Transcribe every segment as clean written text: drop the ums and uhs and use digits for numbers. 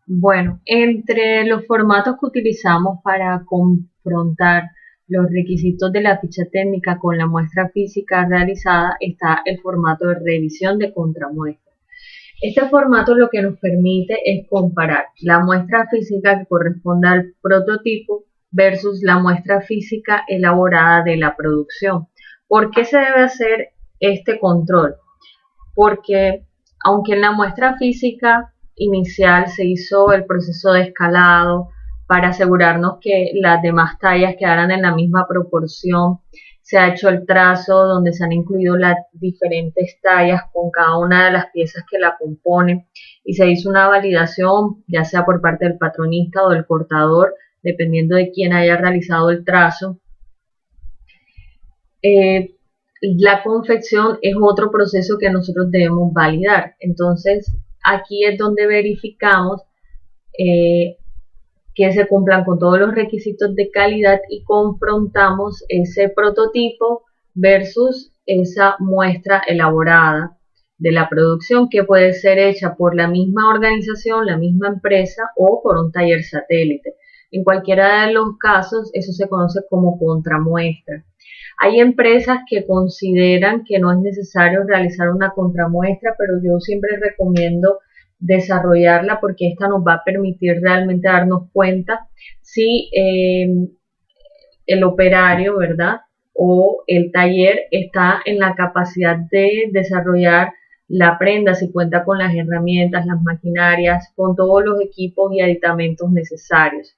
Bueno, entre los formatos que utilizamos para confrontar los requisitos de la ficha técnica con la muestra física realizada está el formato de revisión de contramuestra. Este formato lo que nos permite es comparar la muestra física que corresponde al prototipo versus la muestra física elaborada de la producción. ¿Por qué se debe hacer este control? Porque aunque en la muestra física inicial se hizo el proceso de escalado para asegurarnos que las demás tallas quedaran en la misma proporción, se ha hecho el trazo donde se han incluido las diferentes tallas con cada una de las piezas que la componen y se hizo una validación ya sea por parte del patronista o del cortador, dependiendo de quién haya realizado el trazo. Eh, la confección es otro proceso que nosotros debemos validar. Entonces, aquí es donde verificamos eh, que se cumplan con todos los requisitos de calidad y confrontamos ese prototipo versus esa muestra elaborada de la producción que puede ser hecha por la misma organización, la misma empresa o por un taller satélite. En cualquiera de los casos, eso se conoce como contramuestra. Hay empresas que consideran que no es necesario realizar una contramuestra, pero yo siempre recomiendo desarrollarla porque esta nos va a permitir realmente darnos cuenta si el operario, ¿verdad? O el taller está en la capacidad de desarrollar la prenda, si cuenta con las herramientas, las maquinarias, con todos los equipos y aditamentos necesarios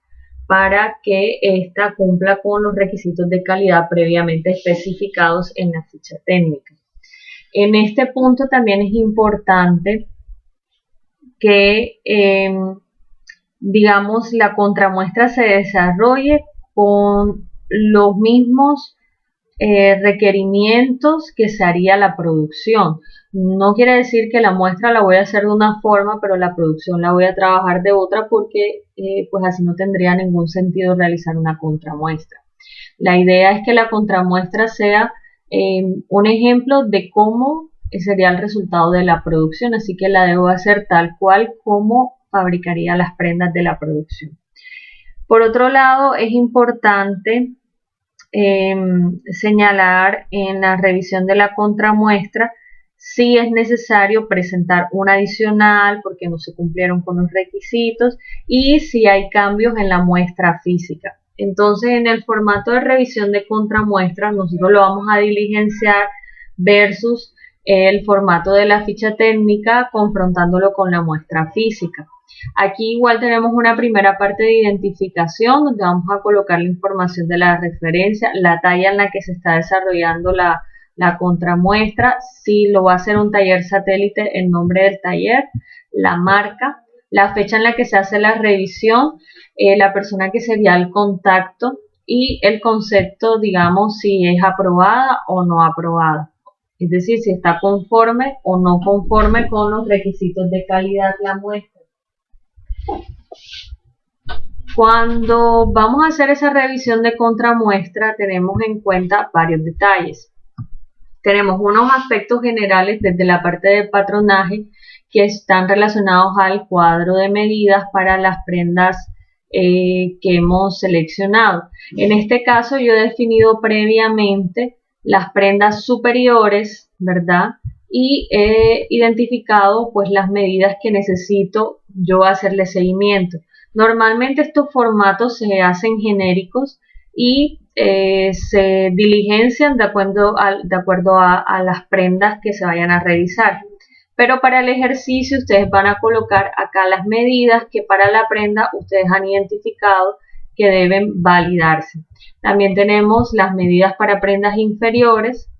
para que ésta cumpla con los requisitos de calidad previamente especificados en la ficha técnica. En este punto también es importante que, digamos, la contramuestra se desarrolle con los mismos requerimientos que se haría la producción. No quiere decir que la muestra la voy a hacer de una forma, pero la producción la voy a trabajar de otra porque pues así no tendría ningún sentido realizar una contramuestra. La idea es que la contramuestra sea un ejemplo de cómo sería el resultado de la producción, así que la debo hacer tal cual como fabricaría las prendas de la producción. Por otro lado, es importante señalar en la revisión de la contramuestra si es necesario presentar un adicional porque no se cumplieron con los requisitos y si hay cambios en la muestra física. Entonces, en el formato de revisión de contramuestra, nosotros lo vamos a diligenciar versus el formato de la ficha técnica confrontándolo con la muestra física. Aquí igual tenemos una primera parte de identificación donde vamos a colocar la información de la referencia, la talla en la que se está desarrollando la contramuestra, si lo va a hacer un taller satélite, el nombre del taller, la marca, la fecha en la que se hace la revisión, la persona que sería el contacto y el concepto, digamos, si es aprobada o no aprobada. Es decir, si está conforme o no conforme con los requisitos de calidad la muestra. Cuando vamos a hacer esa revisión de contramuestra tenemos en cuenta varios detalles. Tenemos unos aspectos generales desde la parte de patronaje que están relacionados al cuadro de medidas para las prendas que hemos seleccionado. En este caso yo he definido previamente las prendas superiores, ¿verdad? Y he identificado pues las medidas que necesito yo hacerle seguimiento. Normalmente estos formatos se hacen genéricos y se diligencian de acuerdo a las prendas que se vayan a revisar. Pero para el ejercicio ustedes van a colocar acá las medidas que para la prenda ustedes han identificado que deben validarse. También tenemos las medidas para prendas inferiores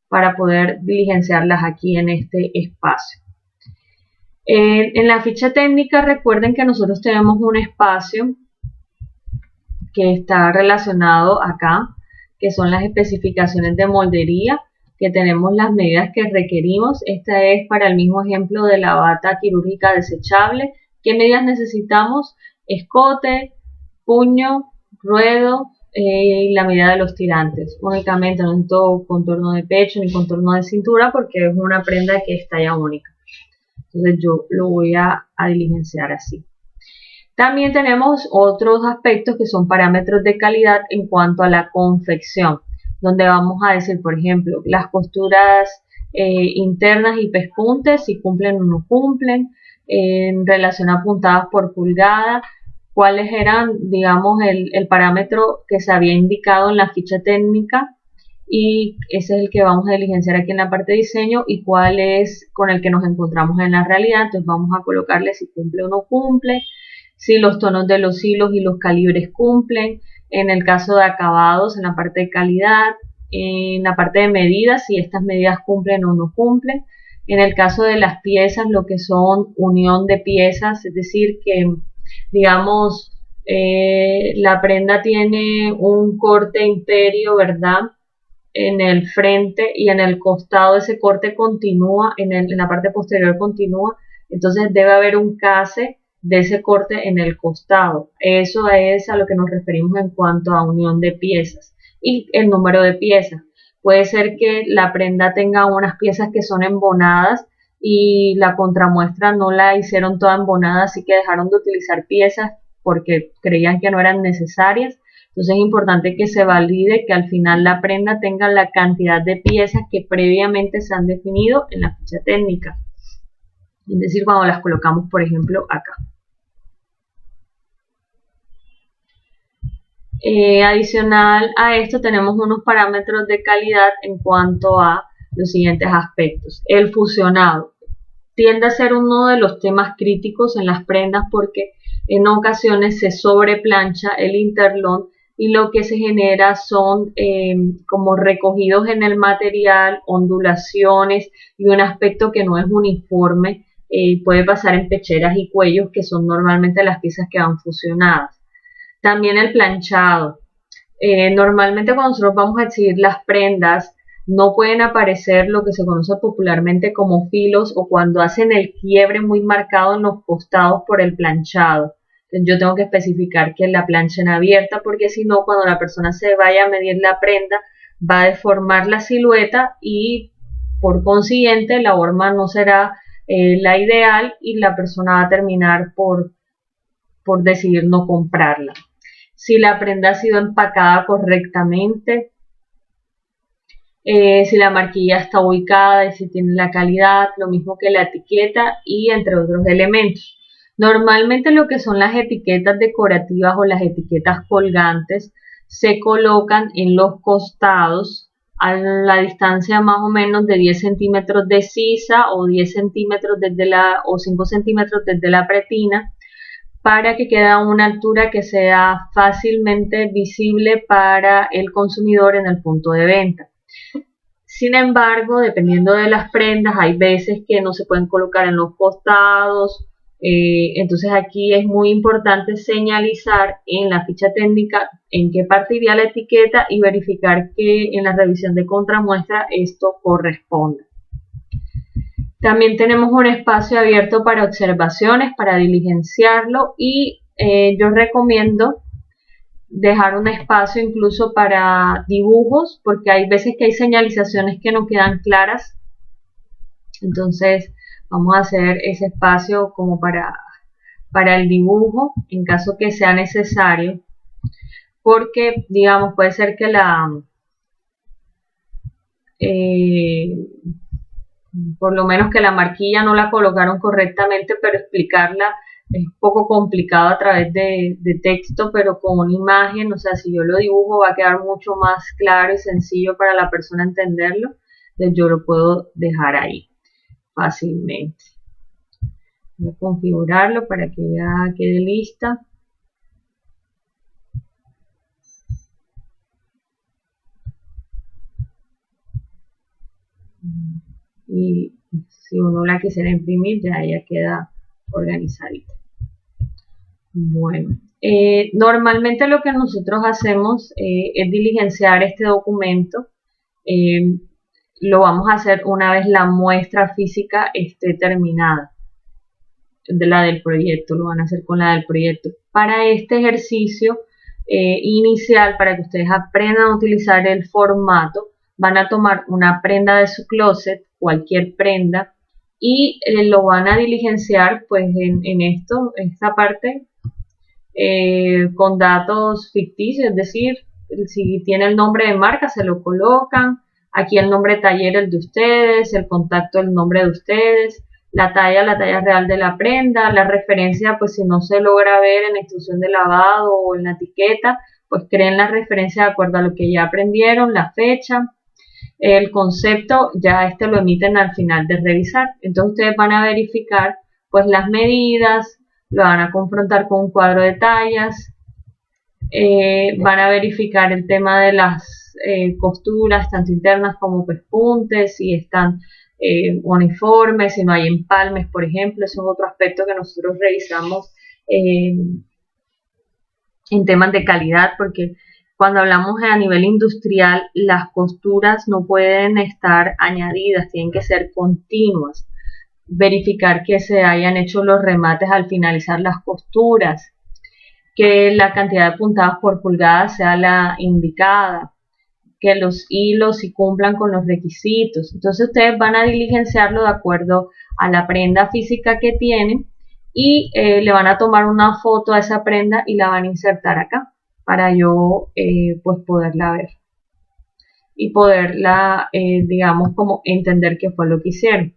para poder diligenciarlas aquí en este espacio. En la ficha técnica recuerden que nosotros tenemos un espacio que está relacionado acá, que son las especificaciones de moldería, que tenemos las medidas que requerimos. Esta es para el mismo ejemplo de la bata quirúrgica desechable. ¿Qué medidas necesitamos? Escote, puño, ruedo y la medida de los tirantes. Únicamente no necesito contorno de pecho ni contorno de cintura porque es una prenda que es talla única. Entonces yo lo voy a diligenciar así. También tenemos otros aspectos que son parámetros de calidad en cuanto a la confección, donde vamos a decir, por ejemplo, las costuras internas y pespuntes, si cumplen o no cumplen, en relación a puntadas por pulgada, cuáles eran, digamos, el parámetro que se había indicado en la ficha técnica, y ese es el que vamos a diligenciar aquí en la parte de diseño, y cuál es con el que nos encontramos en la realidad. Entonces vamos a colocarle si cumple o no cumple, si los tonos de los hilos y los calibres cumplen, en el caso de acabados, en la parte de calidad, en la parte de medidas, si estas medidas cumplen o no cumplen, en el caso de las piezas, lo que son unión de piezas, es decir, que digamos, la prenda tiene un corte imperio, ¿verdad?, en el frente, y en el costado ese corte continúa, en la parte posterior continúa, entonces debe haber un case de ese corte en el costado. Eso es a lo que nos referimos en cuanto a unión de piezas. Y el número de piezas. Puede ser que la prenda tenga unas piezas que son embonadas y la contramuestra no la hicieron toda embonada, así que dejaron de utilizar piezas porque creían que no eran necesarias. Entonces es importante que se valide que al final la prenda tenga la cantidad de piezas que previamente se han definido en la ficha técnica. Es decir, cuando las colocamos, por ejemplo, acá. Adicional a esto tenemos unos parámetros de calidad en cuanto a los siguientes aspectos. El fusionado tiende a ser uno de los temas críticos en las prendas porque en ocasiones se sobreplancha el interlón y lo que se genera son como recogidos en el material, ondulaciones y un aspecto que no es uniforme. Puede pasar en pecheras y cuellos, que son normalmente las piezas que van fusionadas. También el planchado. Normalmente cuando nosotros vamos a exhibir las prendas, no pueden aparecer lo que se conoce popularmente como filos o cuando hacen el quiebre muy marcado en los costados por el planchado. Entonces yo tengo que especificar que la planchen abierta, porque si no, cuando la persona se vaya a medir la prenda, va a deformar la silueta y por consiguiente la horma no será la ideal y la persona va a terminar por decidir no comprarla. Si la prenda ha sido empacada correctamente, si la marquilla está ubicada y si tiene la calidad, lo mismo que la etiqueta y entre otros elementos. Normalmente lo que son las etiquetas decorativas o las etiquetas colgantes se colocan en los costados a la distancia más o menos de 10 centímetros de sisa o 10 centímetros o 5 centímetros desde la pretina, para que quede a una altura que sea fácilmente visible para el consumidor en el punto de venta. Sin embargo, dependiendo de las prendas, hay veces que no se pueden colocar en los costados, entonces aquí es muy importante señalizar en la ficha técnica en qué parte iría la etiqueta y verificar que en la revisión de contramuestra esto corresponda. También tenemos un espacio abierto para observaciones, para diligenciarlo, y yo recomiendo dejar un espacio incluso para dibujos, porque hay veces que hay señalizaciones que no quedan claras. Entonces vamos a hacer ese espacio como para el dibujo en caso que sea necesario, porque digamos puede ser que por lo menos que la marquilla no la colocaron correctamente, pero explicarla es un poco complicado a través de texto, pero con una imagen, o sea, si yo lo dibujo va a quedar mucho más claro y sencillo para la persona entenderlo. Entonces yo lo puedo dejar ahí fácilmente. Voy a configurarlo para que ya quede lista. Y si uno la quisiera imprimir, ya ella queda organizadita. Bueno, normalmente lo que nosotros hacemos es diligenciar este documento. Lo vamos a hacer una vez la muestra física esté terminada, de la del proyecto, lo van a hacer con la del proyecto. Para este ejercicio inicial, para que ustedes aprendan a utilizar el formato, van a tomar una prenda de su closet, cualquier prenda, y lo van a diligenciar pues en esta parte con datos ficticios, es decir, si tiene el nombre de marca se lo colocan, aquí el nombre de taller el de ustedes, el contacto el nombre de ustedes, la talla real de la prenda, la referencia pues si no se logra ver en la instrucción de lavado o en la etiqueta, pues creen la referencia de acuerdo a lo que ya aprendieron, la fecha, el concepto ya este lo emiten al final de revisar. Entonces ustedes van a verificar pues las medidas, lo van a confrontar con un cuadro de tallas, van a verificar el tema de las costuras, tanto internas como pespuntes, si están uniformes, si no hay empalmes, por ejemplo. Eso es otro aspecto que nosotros revisamos en temas de calidad, porque cuando hablamos a nivel industrial, las costuras no pueden estar añadidas, tienen que ser continuas. Verificar que se hayan hecho los remates al finalizar las costuras, que la cantidad de puntadas por pulgada sea la indicada, que los hilos sí cumplan con los requisitos. Entonces ustedes van a diligenciarlo de acuerdo a la prenda física que tienen y le van a tomar una foto a esa prenda y la van a insertar acá para yo pues poderla ver y poderla digamos como entender qué fue lo que hicieron.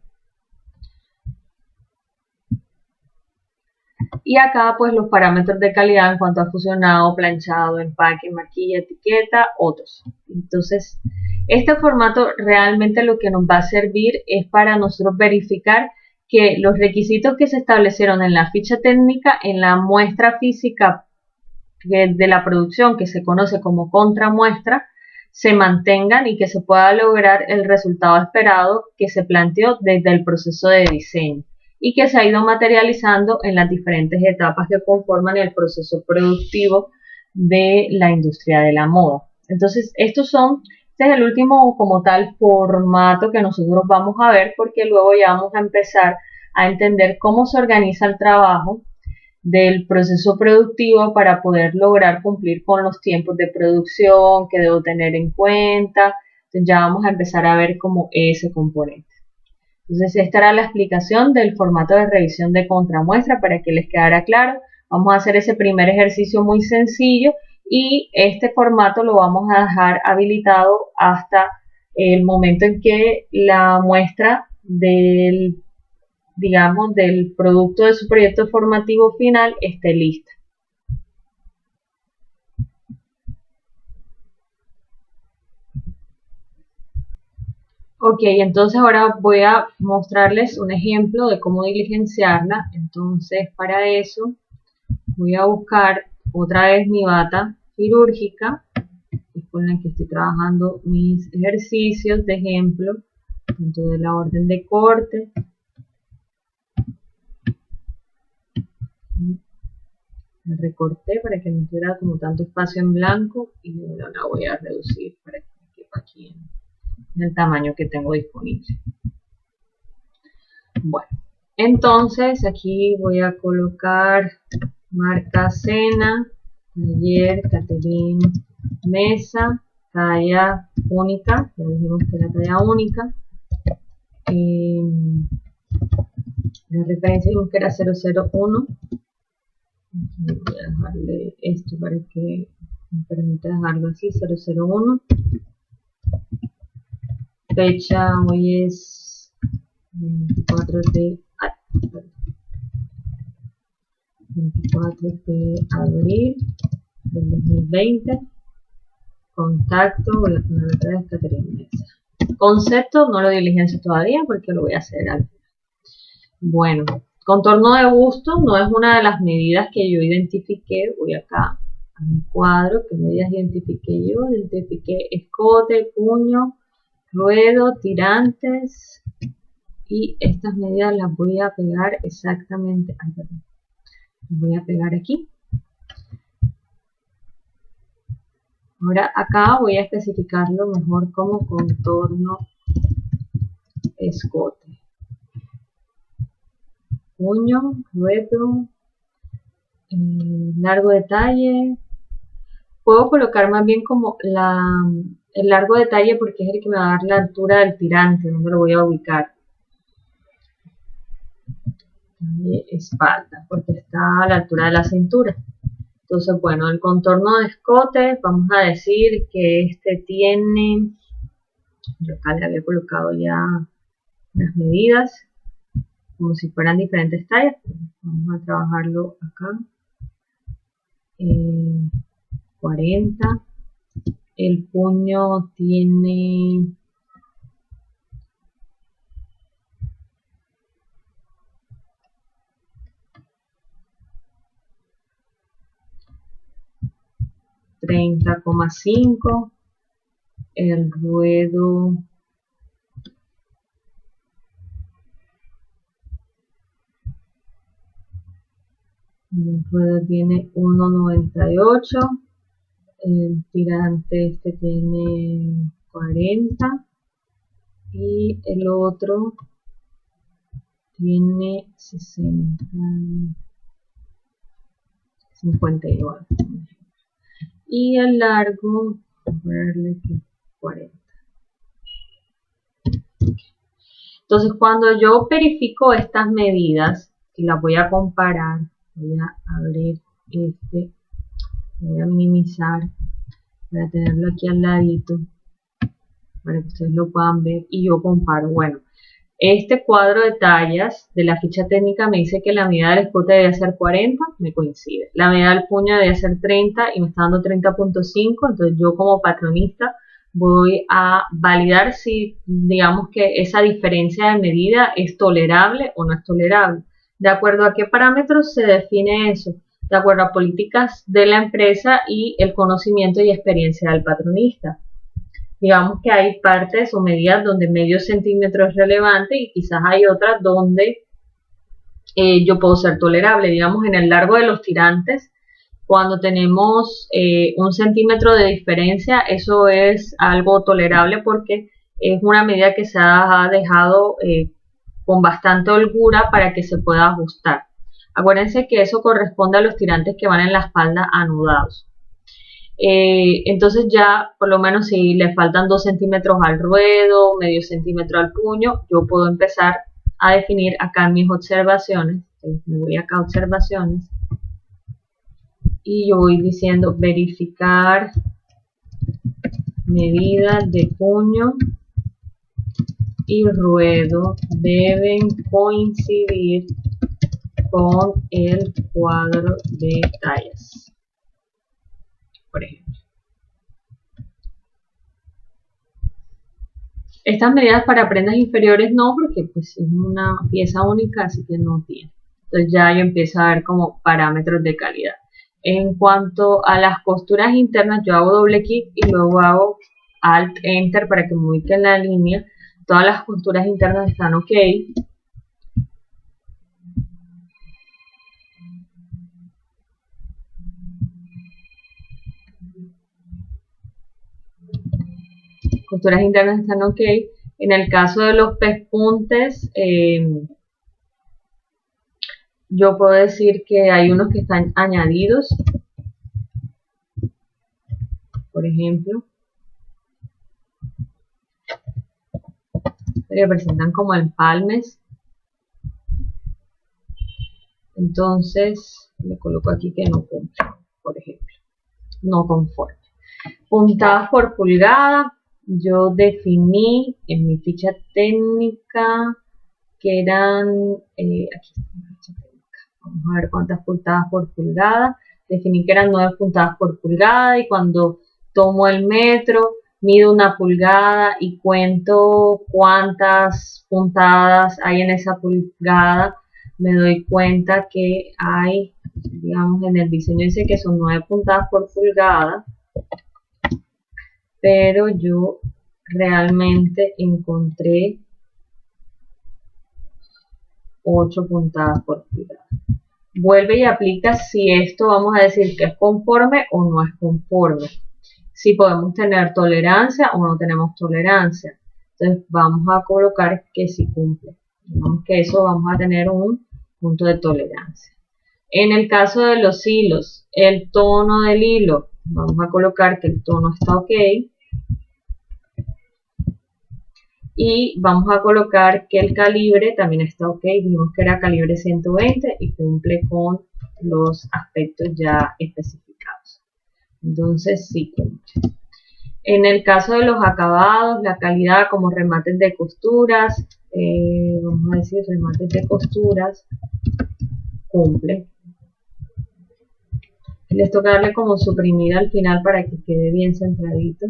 Y acá pues los parámetros de calidad en cuanto a fusionado, planchado, empaque, marquilla, etiqueta, otros. Entonces este formato realmente lo que nos va a servir es para nosotros verificar que los requisitos que se establecieron en la ficha técnica, en la muestra física de la producción que se conoce como contramuestra, se mantengan y que se pueda lograr el resultado esperado que se planteó desde el proceso de diseño y que se ha ido materializando en las diferentes etapas que conforman el proceso productivo de la industria de la moda. Entonces, este es el último como tal formato que nosotros vamos a ver, porque luego ya vamos a empezar a entender cómo se organiza el trabajo del proceso productivo para poder lograr cumplir con los tiempos de producción que debo tener en cuenta. Entonces ya vamos a empezar a ver como ese componente. Entonces esta era la explicación del formato de revisión de contramuestra para que les quedara claro. Vamos a hacer ese primer ejercicio muy sencillo y este formato lo vamos a dejar habilitado hasta el momento en que la muestra del producto de su proyecto formativo final esté lista. Ok, entonces ahora voy a mostrarles un ejemplo de cómo diligenciarla. Entonces para eso voy a buscar otra vez mi bata quirúrgica, que es con la que estoy trabajando mis ejercicios de ejemplo dentro de la orden de corte. La recorté para que no tuviera como tanto espacio en blanco y ahora la voy a reducir para que quepa aquí en el tamaño que tengo disponible. Bueno, entonces aquí voy a colocar marca Cena, taller Catherine Mesa, talla única, ya dijimos que era talla única. La referencia dijimos que era 001. Voy a dejarle esto para que me permita dejarlo así, 001. Fecha hoy es 24 de abril del 2020. Contacto, voy a poner otra vez Catherine Mesa. Concepto no lo diligencio todavía porque lo voy a hacer al final. Bueno, contorno de busto no es una de las medidas que yo identifiqué. Voy acá a mi cuadro, ¿qué medidas identifiqué yo? Identifiqué escote, puño, ruedo, tirantes, y estas medidas las voy a pegar exactamente, las voy a pegar aquí. Ahora acá voy a especificarlo mejor como contorno escote. Puño, ruedo, largo detalle. Puedo colocar más bien como el largo detalle porque es el que me va a dar la altura del tirante, donde lo voy a ubicar. Espalda, porque está a la altura de la cintura. Entonces, bueno, el contorno de escote, vamos a decir que este tiene, yo acá le había colocado ya las medidas, como si fueran diferentes tallas. Vamos a trabajarlo acá. 40. El puño tiene 30,5. El ruedo tiene 1,98. El tirante este tiene 40 y el otro tiene 59. Y el largo, voy a ponerle 40. Entonces, cuando yo verifico estas medidas, y las voy a comparar, voy a abrir voy a minimizar para tenerlo aquí al ladito, para que ustedes lo puedan ver y yo comparo. Bueno, este cuadro de tallas de la ficha técnica me dice que la medida del escote debe ser 40, me coincide. La medida del puño debe ser 30 y me está dando 30,5, entonces yo como patronista voy a validar si, digamos que esa diferencia de medida es tolerable o no es tolerable. ¿De acuerdo a qué parámetros se define eso? De acuerdo a políticas de la empresa y el conocimiento y experiencia del patronista. Digamos que hay partes o medidas donde medio centímetro es relevante y quizás hay otras donde yo puedo ser tolerable. Digamos, en el largo de los tirantes, cuando tenemos 1 centímetro de diferencia, eso es algo tolerable porque es una medida que se ha dejado con bastante holgura para que se pueda ajustar. Acuérdense que eso corresponde a los tirantes que van en la espalda anudados. Entonces ya por lo menos si le faltan 2 centímetros al ruedo, medio centímetro al puño, yo puedo empezar a definir acá en mis observaciones. Me voy acá a observaciones y yo voy diciendo verificar medidas de puño y ruedo deben coincidir con el cuadro de tallas, por ejemplo. Estas medidas para prendas inferiores no, porque pues es una pieza única, así que no tiene. Entonces ya yo empiezo a ver como parámetros de calidad. En cuanto a las costuras internas, yo hago doble clic y luego hago Alt Enter para que me ubique en la línea. Todas las costuras internas están ok. Costuras internas están ok. En el caso de los pespuntes, yo puedo decir que hay unos que están añadidos, por ejemplo, que representan como empalmes. Entonces le coloco aquí que no cumple, por ejemplo, no conforme. Puntadas por pulgada, yo definí en mi ficha técnica que eran, aquí está mi ficha técnica, vamos a ver cuántas puntadas por pulgada. Definí que eran 9 puntadas por pulgada y cuando tomo el metro, mido 1 pulgada y cuento cuántas puntadas hay en esa pulgada, me doy cuenta que hay, digamos, en el diseño dice que son 9 puntadas por pulgada, pero yo realmente encontré 8 puntadas por pulgada. Vuelve y aplica si esto vamos a decir que es conforme o no es conforme. Si podemos tener tolerancia o no tenemos tolerancia. Entonces vamos a colocar que si cumple. Digamos que eso vamos a tener un punto de tolerancia. En el caso de los hilos, el tono del hilo, vamos a colocar que el tono está ok. Y vamos a colocar que el calibre también está ok. Dijimos que era calibre 120 y cumple con los aspectos ya específicos. Entonces sí cumple. En el caso de los acabados, la calidad como remates de costuras, vamos a decir remates de costuras, cumple. Les toca darle como suprimir al final para que quede bien centradito.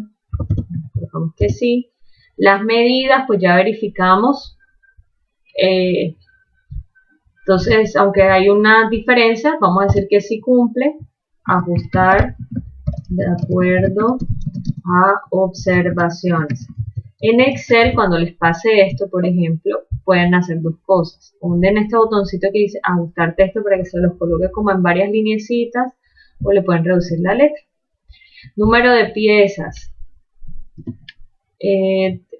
Colocamos que sí. Las medidas, pues ya verificamos. Entonces, aunque hay una diferencia, vamos a decir que sí cumple. Ajustar de acuerdo a observaciones. En Excel, cuando les pase esto, por ejemplo, pueden hacer dos cosas. Hunden este botoncito que dice ajustar texto para que se los coloque como en varias lineecitas, o le pueden reducir la letra. Número de piezas.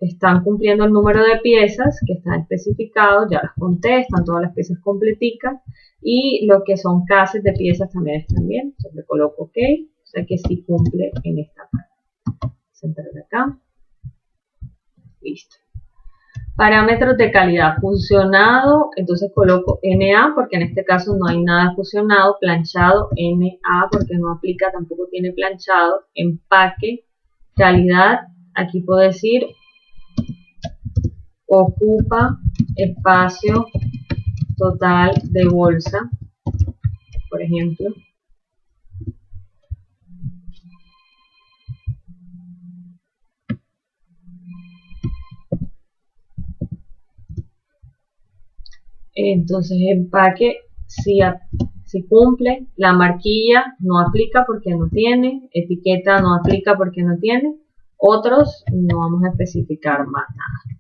Están cumpliendo el número de piezas que están especificados, ya las conté, están todas las piezas completicas, y lo que son cases de piezas también están bien. Entonces le coloco OK, o sea que sí cumple en esta parte. Centrar acá. Listo. Parámetros de calidad. Fusionado, entonces coloco NA porque en este caso no hay nada fusionado. Planchado, NA porque no aplica, tampoco tiene planchado. Empaque, calidad, aquí puedo decir ocupa espacio total de bolsa, por ejemplo. Entonces empaque si cumple, la marquilla no aplica porque no tiene, etiqueta no aplica porque no tiene, otros no vamos a especificar más nada.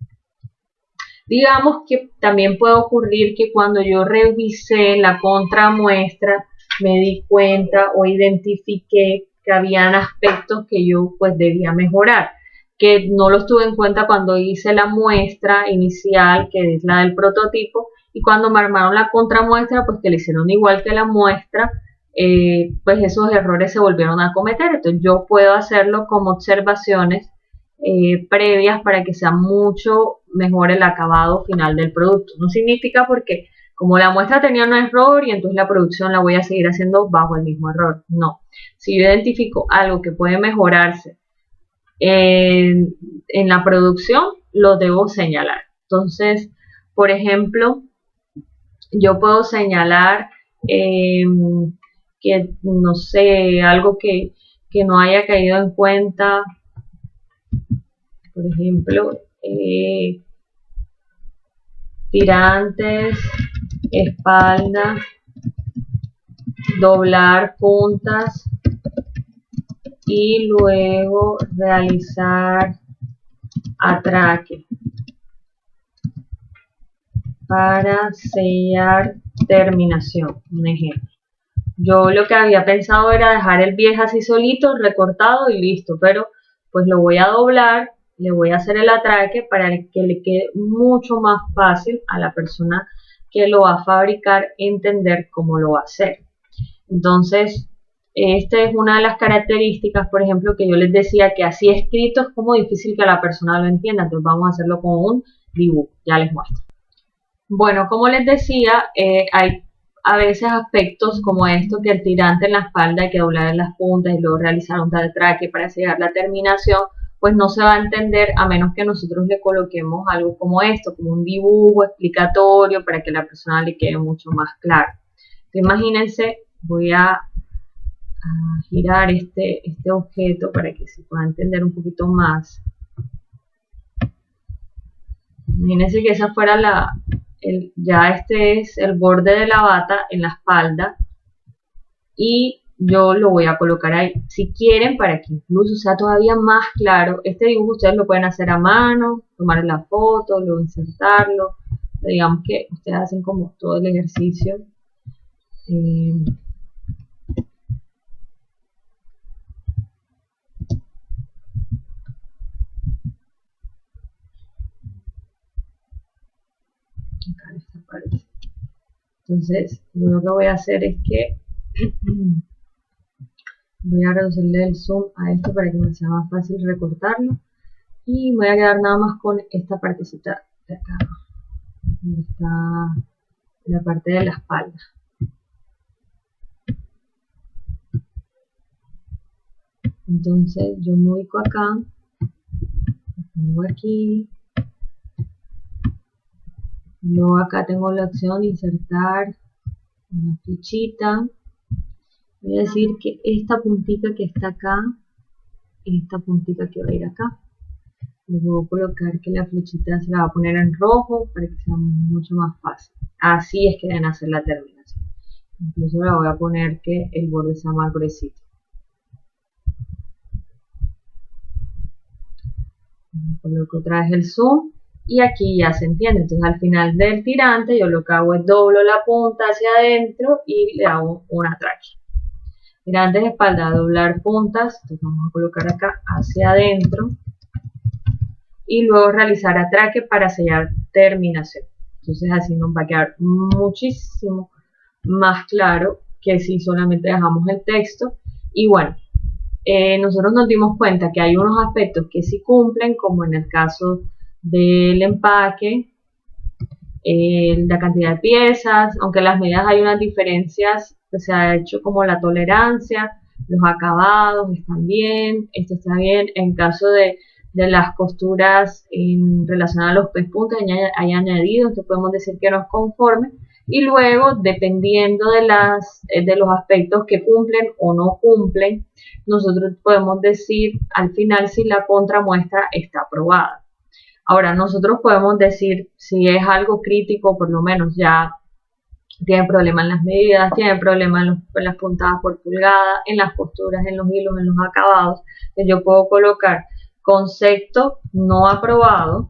Digamos que también puede ocurrir que cuando yo revisé la contramuestra me di cuenta o identifiqué que habían aspectos que yo pues debía mejorar, que no los tuve en cuenta cuando hice la muestra inicial, que es la del prototipo, y cuando me armaron la contramuestra, pues que le hicieron igual que la muestra, pues esos errores se volvieron a cometer. Entonces yo puedo hacerlo como observaciones previas para que sea mucho mejor el acabado final del producto. No significa porque como la muestra tenía un error y entonces la producción la voy a seguir haciendo bajo el mismo error. No. Si yo identifico algo que puede mejorarse en la producción, lo debo señalar. Entonces, por ejemplo, yo puedo señalar que, no sé, algo que no haya caído en cuenta, por ejemplo, tirantes, espalda, doblar puntas y luego realizar atraque para sellar terminación, un ejemplo. Yo lo que había pensado era dejar el pie así solito, recortado y listo, pero pues lo voy a doblar, le voy a hacer el atraque para que le quede mucho más fácil a la persona que lo va a fabricar entender cómo lo va a hacer. Entonces, esta es una de las características, por ejemplo, que yo les decía que así escrito es como difícil que la persona lo entienda, entonces vamos a hacerlo con un dibujo, ya les muestro. Bueno, como les decía, hay a veces aspectos como esto, que el tirante en la espalda hay que doblar en las puntas y luego realizar un traque para sellar la terminación, pues no se va a entender a menos que nosotros le coloquemos algo como esto, como un dibujo explicatorio para que la persona le quede mucho más claro. Entonces, imagínense, voy a girar este objeto para que se pueda entender un poquito más. Imagínense que esa fuera ya este es el borde de la bata en la espalda y yo lo voy a colocar ahí. Si quieren, para que incluso sea todavía más claro, este dibujo ustedes lo pueden hacer a mano, tomar la foto, luego insertarlo. Digamos que ustedes hacen como todo el ejercicio. Acá en esta parte. Entonces, yo lo que voy a hacer es que voy a reducirle el zoom a esto para que me sea más fácil recortarlo. Y voy a quedar nada más con esta partecita de acá, donde está la parte de la espalda. Entonces yo me ubico acá, pongo aquí, luego acá tengo la opción de insertar una fichita. Voy a decir que esta puntita que está acá, esta puntita que va a ir acá, le voy a colocar que la flechita se la va a poner en rojo para que sea mucho más fácil. Así es que deben hacer la terminación. Incluso la voy a poner que el borde sea más gruesito. Coloco otra vez el zoom y aquí ya se entiende. Entonces al final del tirante yo lo que hago es doblo la punta hacia adentro y le hago un atraque. Tirantes de espalda, doblar puntas, entonces vamos a colocar acá hacia adentro y luego realizar atraque para sellar terminación. Entonces así nos va a quedar muchísimo más claro que si solamente dejamos el texto. Y bueno, nosotros nos dimos cuenta que hay unos aspectos que sí cumplen, como en el caso del empaque, la cantidad de piezas, aunque las medidas hay unas diferencias, que se ha hecho como la tolerancia, los acabados están bien, esto está bien. En caso de las costuras en relación a los pespuntes hay añadido, entonces podemos decir que no es conforme. Y luego, dependiendo de los aspectos que cumplen o no cumplen, nosotros podemos decir al final si la contramuestra está aprobada. Ahora, nosotros podemos decir si es algo crítico, por lo menos ya tiene problema en las medidas, tiene problema en las puntadas por pulgada, en las costuras, en los hilos, en los acabados. Entonces yo puedo colocar concepto no aprobado.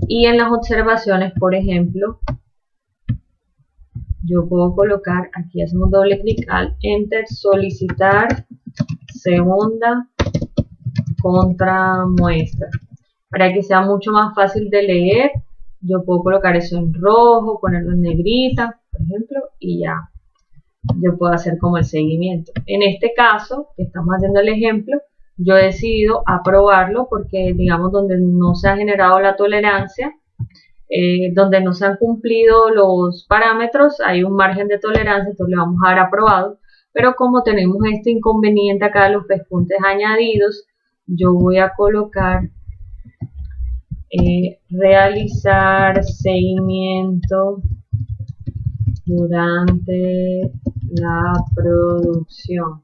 Y en las observaciones, por ejemplo, yo puedo colocar, aquí hacemos doble clic al enter, solicitar segunda contramuestra. Para que sea mucho más fácil de leer, yo puedo colocar eso en rojo, ponerlo en negrita, por ejemplo, y ya yo puedo hacer como el seguimiento. En este caso, que estamos haciendo el ejemplo, yo he decidido aprobarlo porque, digamos, donde no se ha generado la tolerancia, donde no se han cumplido los parámetros, hay un margen de tolerancia, entonces le vamos a dar aprobado. Pero como tenemos este inconveniente acá de los pespuntes añadidos, yo voy a colocar realizar seguimiento durante la producción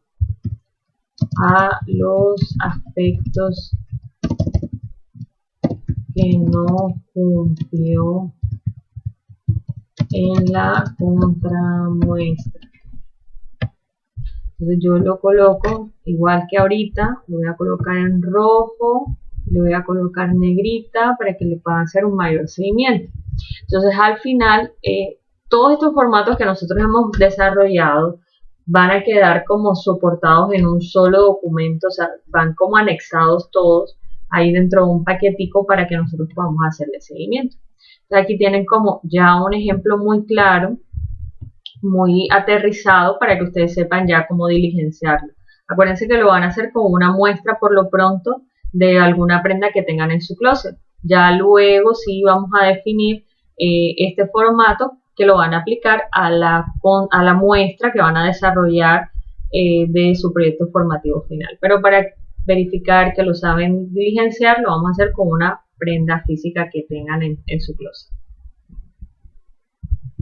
a los aspectos que no cumplió en la contramuestra. Entonces yo lo coloco igual que ahorita, lo voy a colocar en rojo, le voy a colocar negrita para que le puedan hacer un mayor seguimiento. Entonces al final todos estos formatos que nosotros hemos desarrollado van a quedar como soportados en un solo documento, o sea, van como anexados todos ahí dentro de un paquetico para que nosotros podamos hacerle seguimiento. Entonces aquí tienen como ya un ejemplo muy claro, muy aterrizado para que ustedes sepan ya cómo diligenciarlo. Acuérdense que lo van a hacer con una muestra por lo pronto de alguna prenda que tengan en su closet. Ya luego sí vamos a definir este formato que lo van a aplicar a la muestra que van a desarrollar de su proyecto formativo final. Pero para verificar que lo saben diligenciar, lo vamos a hacer con una prenda física que tengan en su closet.